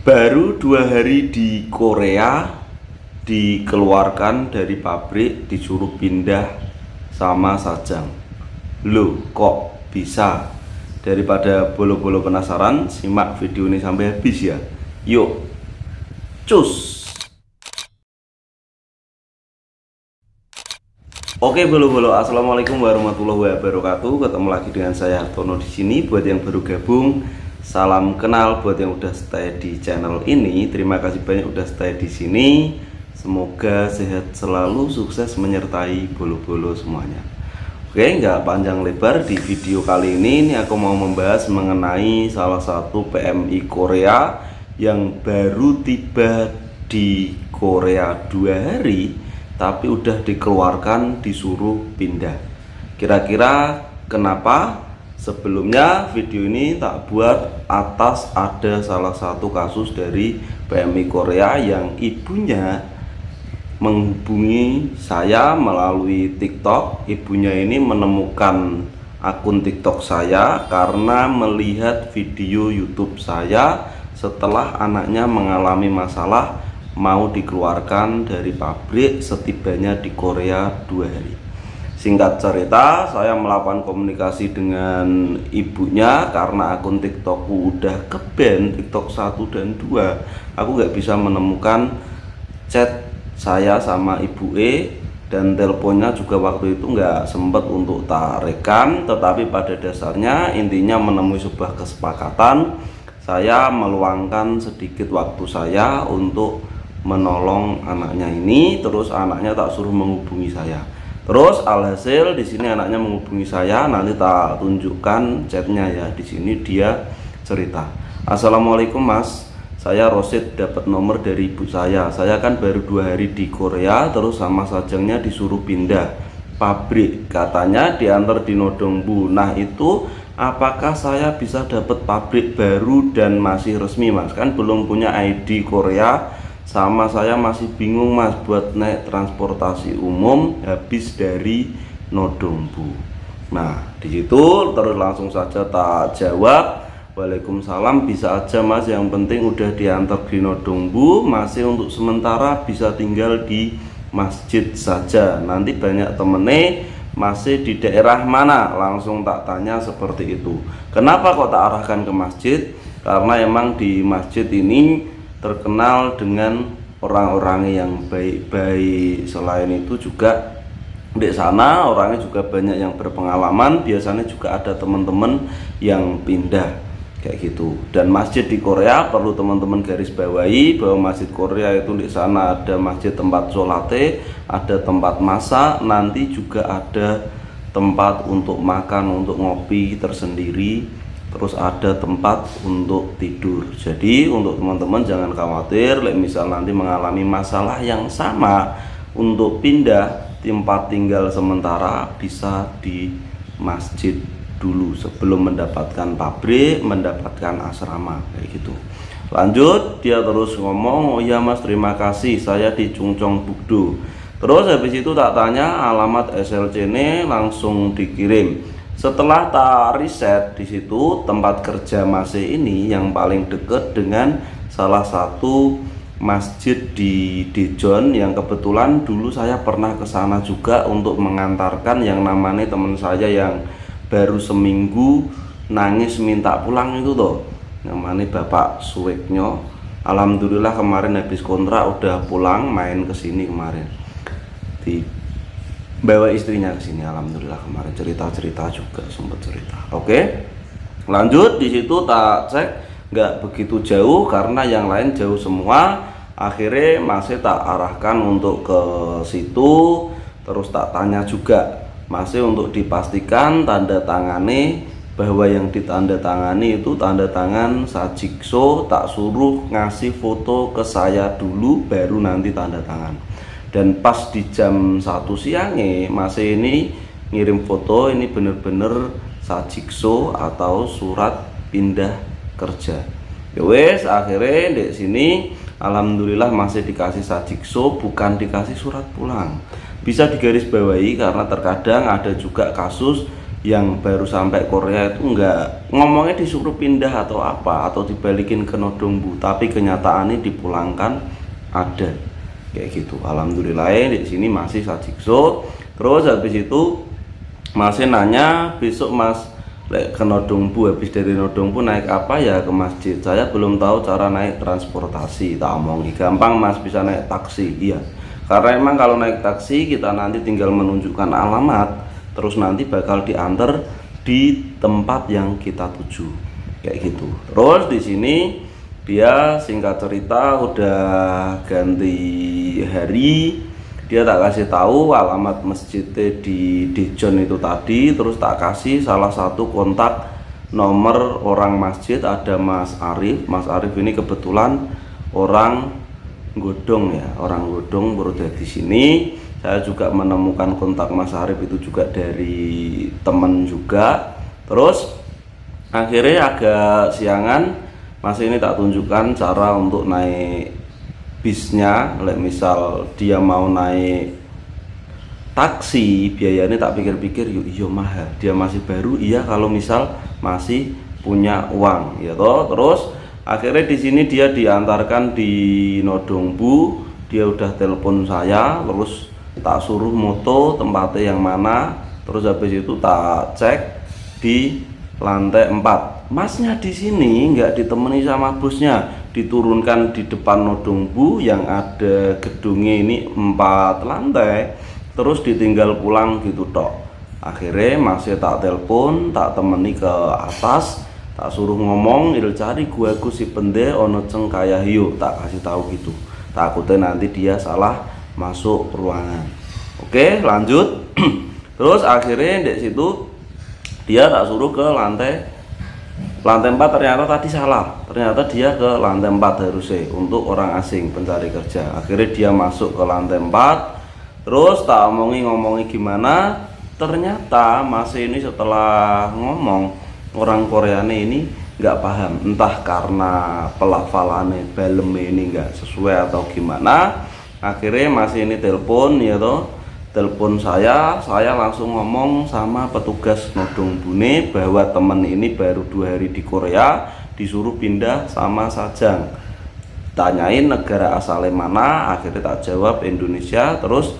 Baru 2 hari di Korea dikeluarkan dari pabrik, disuruh pindah sama Sajang. Loh, kok bisa? Daripada bolo-bolo penasaran, simak video ini sampai habis ya. Yuk, cus. Oke bolo-bolo, assalamualaikum warahmatullahi wabarakatuh. Ketemu lagi dengan saya Hartono di sini. Buat yang baru gabung, salam kenal. Buat yang udah stay di channel ini, terima kasih banyak udah stay di sini. Semoga sehat selalu, sukses menyertai bolo-bolo semuanya. Oke, nggak panjang lebar, di video kali ini aku mau membahas mengenai salah satu PMI Korea yang baru tiba di Korea 2 hari, tapi udah dikeluarkan, disuruh pindah. Kira-kira kenapa? Sebelumnya video ini tak buat atas ada salah satu kasus dari PMI Korea yang ibunya menghubungi saya melalui TikTok. Ibunya ini menemukan akun TikTok saya karena melihat video YouTube saya setelah anaknya mengalami masalah mau dikeluarkan dari pabrik setibanya di Korea 2 hari. Singkat cerita, saya melakukan komunikasi dengan ibunya karena akun TikTokku udah ke-ban, TikTok 1 dan 2. Aku nggak bisa menemukan chat saya sama ibu E, dan teleponnya juga waktu itu nggak sempat untuk tak rekam. Tetapi pada dasarnya intinya menemui sebuah kesepakatan, saya meluangkan sedikit waktu saya untuk menolong anaknya ini. Terus anaknya tak suruh menghubungi saya. Terus alhasil di sini anaknya menghubungi saya, nanti tak tunjukkan chatnya ya. Di sini dia cerita, "Assalamualaikum Mas, saya Rosid dapat nomor dari ibu saya. Saya kan baru 2 hari di Korea, terus sama Sajangnya disuruh pindah pabrik. Katanya diantar di Nodongbu. Nah itu apakah saya bisa dapat pabrik baru dan masih resmi Mas? Kan belum punya ID Korea, sama saya masih bingung Mas buat naik transportasi umum habis dari Nodongbu." Nah disitu terus langsung saja tak jawab, "Waalaikumsalam, bisa aja Mas, yang penting udah diantar di Nodongbu, masih untuk sementara bisa tinggal di masjid saja. Nanti banyak temene masih di daerah mana?" Langsung tak tanya seperti itu. Kenapa kok tak arahkan ke masjid? Karena emang di masjid ini terkenal dengan orang-orang yang baik-baik. Selain itu juga di sana orangnya juga banyak yang berpengalaman. Biasanya juga ada teman-teman yang pindah kayak gitu. Dan masjid di Korea perlu teman-teman garis bawahi bahwa masjid Korea itu di sana ada masjid tempat sholatnya, ada tempat masak, nanti juga ada tempat untuk makan, untuk ngopi tersendiri, terus ada tempat untuk tidur. Jadi untuk teman-teman jangan khawatir, misal nanti mengalami masalah yang sama, untuk pindah tempat tinggal sementara bisa di masjid dulu sebelum mendapatkan pabrik, mendapatkan asrama kayak gitu. Lanjut, dia terus ngomong, "Oh iya Mas, terima kasih, saya di Chungcheong Bukdo." Terus habis itu tak tanya alamat SLC ini, langsung dikirim. Setelah tak riset, di situ tempat kerja Mas ini yang paling deket dengan salah satu masjid di Daejeon yang kebetulan dulu saya pernah ke sana juga untuk mengantarkan yang namanya teman saya yang baru seminggu nangis minta pulang itu toh, namanya Bapak Suweknyo. Alhamdulillah kemarin habis kontrak udah pulang, main ke sini kemarin. Bawa istrinya ke sini, alhamdulillah kemarin cerita-cerita juga sempat cerita. Oke, lanjut di situ tak cek, nggak begitu jauh karena yang lain jauh semua. Akhirnya masih tak arahkan untuk ke situ, terus tak tanya juga masih untuk dipastikan tanda tangane, bahwa yang ditanda tangani itu tanda tangan Sajikso. Tak suruh ngasih foto ke saya dulu baru nanti tanda tangan. Dan pas di jam 1 siangnya masih ini ngirim foto, ini bener-bener Sajikso atau surat pindah kerja. Yowes, akhirnya di sini alhamdulillah masih dikasih Sajikso, bukan dikasih surat pulang. Bisa digarisbawahi karena terkadang ada juga kasus yang baru sampai Korea itu enggak ngomongnya disuruh pindah atau apa atau dibalikin ke Nodongbu, tapi kenyataannya dipulangkan ada kayak gitu. Alhamdulillah di sini masih sajikso. Terus habis itu masih nanya besok Mas ke Nodongbu, habis dari Nodongbu naik apa ya ke masjid. Saya belum tahu cara naik transportasi. Tak omongi gampang Mas, bisa naik taksi. Iya, karena emang kalau naik taksi kita nanti tinggal menunjukkan alamat, terus nanti bakal diantar di tempat yang kita tuju kayak gitu. Terus di sini dia singkat cerita udah ganti hari, dia tak kasih tahu alamat masjidnya di Daejeon itu tadi, terus tak kasih salah satu kontak nomor orang masjid, ada Mas Arif. Mas Arif ini kebetulan orang Godong ya, orang Godong berada di sini. Saya juga menemukan kontak Mas Arif itu juga dari temen juga. Terus akhirnya agak siangan, Mas ini tak tunjukkan cara untuk naik bisnya. Misal dia mau naik taksi, biayanya tak pikir-pikir yuk iya mahal, dia masih baru, iya kalau misal masih punya uang ya toh. Terus akhirnya di sini dia diantarkan di Nodongbu, dia udah telepon saya, terus tak suruh moto tempatnya yang mana, terus habis itu tak cek di lantai 4. Masnya di sini nggak ditemani sama bosnya, diturunkan di depan Nodongbu yang ada gedungnya ini 4 lantai, terus ditinggal pulang gitu tok. Akhirnya masih tak telepon, tak temani ke atas, tak suruh ngomong il cari gua si pende ono ceng kaya hiu, tak kasih tahu gitu, takutnya nanti dia salah masuk ruangan. Oke lanjut. Terus akhirnya di situ dia tak suruh ke lantai 4, ternyata tadi salah, ternyata dia ke lantai 4 harusnya untuk orang asing pencari kerja. Akhirnya dia masuk ke lantai 4, terus tak ngomongi gimana, ternyata masih ini setelah ngomong orang Koreanya ini nggak paham, entah karena pelafalannya balem ini nggak sesuai atau gimana. Akhirnya masih ini telepon ya toh, telepon saya langsung ngomong sama petugas Nodongbune bahwa temen ini baru 2 hari di Korea, disuruh pindah sama Sajang. Tanyain negara asalnya mana, akhirnya tak jawab Indonesia. Terus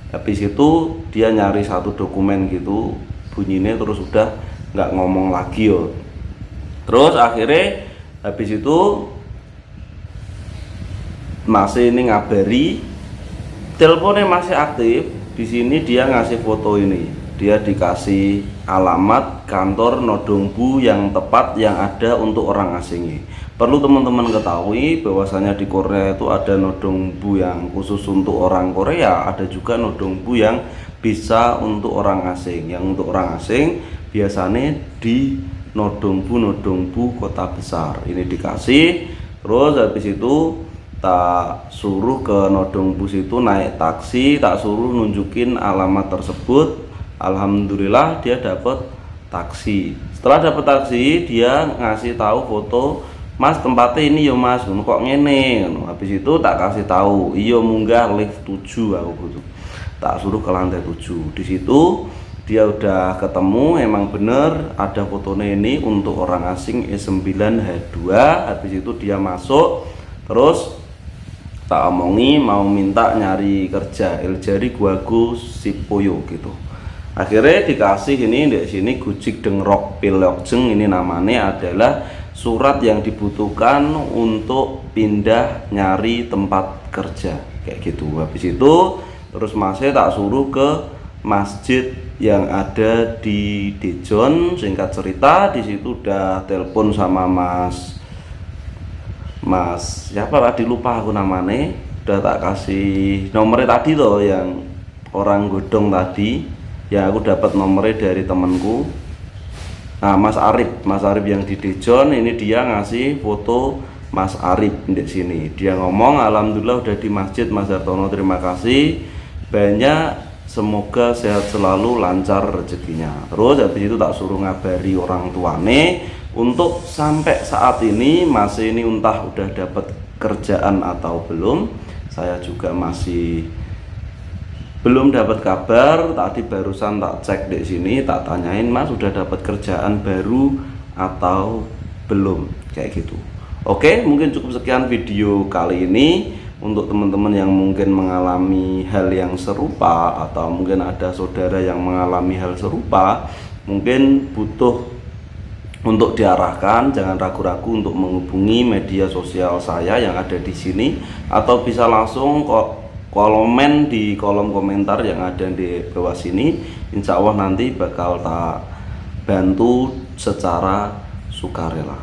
habis itu dia nyari satu dokumen gitu bunyinya, terus udah nggak ngomong lagi yo. Terus akhirnya habis itu masih ini ngabari, teleponnya masih aktif. Di sini dia ngasih foto ini, dia dikasih alamat kantor Nodongbu yang tepat yang ada untuk orang asing. Perlu teman-teman ketahui bahwasanya di Korea itu ada Nodongbu yang khusus untuk orang Korea, ada juga Nodongbu yang bisa untuk orang asing. Yang untuk orang asing biasanya di Nodongbu kota besar ini dikasih. Terus habis itu tak suruh ke Nodongbu situ naik taksi, tak suruh nunjukin alamat tersebut. Alhamdulillah dia dapat taksi. Setelah dapat taksi dia ngasih tahu foto, Mas tempatnya ini yo Mas, kok ngene. Habis itu tak kasih tahu, iya munggah lift 7 aku butuh. Tak suruh ke lantai 7. Di situ dia udah ketemu, emang bener ada fotonya ini untuk orang asing E9H2. Habis itu dia masuk, terus tak omongi mau minta nyari kerja Eljari Guagu Sipoyo gitu. Akhirnya dikasih ini di sini Gujik Dengrok Pilogjeng, ini namanya adalah surat yang dibutuhkan untuk pindah nyari tempat kerja kayak gitu. Habis itu terus masih tak suruh ke masjid yang ada di Daejeon. Singkat cerita di situ udah telepon sama Mas siapa tadi lupa aku namanya, udah tak kasih nomornya tadi tuh yang orang Godong tadi ya, aku dapat nomornya dari temanku. Nah Mas Arif yang di Daejeon ini dia ngasih foto Mas Arif di sini. Dia ngomong alhamdulillah udah di masjid Mas Hartono, terima kasih banyak, semoga sehat selalu, lancar rezekinya. Terus habis itu tak suruh ngabari orang tuane. Untuk sampai saat ini masih ini entah udah dapat kerjaan atau belum, saya juga masih belum dapat kabar, tadi barusan tak cek di sini, tak tanyain, Mas sudah dapat kerjaan baru atau belum, kayak gitu. Oke, mungkin cukup sekian video kali ini. Untuk teman-teman yang mungkin mengalami hal yang serupa, atau mungkin ada saudara yang mengalami hal serupa, mungkin butuh untuk diarahkan, jangan ragu-ragu untuk menghubungi media sosial saya yang ada di sini, atau bisa langsung komen di kolom komentar yang ada di bawah sini. Insya Allah nanti bakal tak bantu secara sukarela,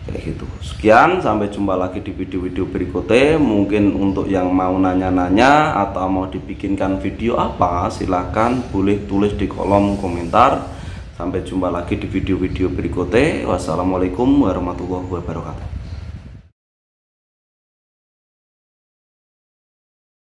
kayak gitu. Sekian, sampai jumpa lagi di video-video berikutnya. Mungkin untuk yang mau nanya-nanya atau mau dibikinkan video apa, silahkan boleh tulis di kolom komentar. Sampai jumpa lagi di video-video berikutnya. Wassalamualaikum warahmatullahi wabarakatuh.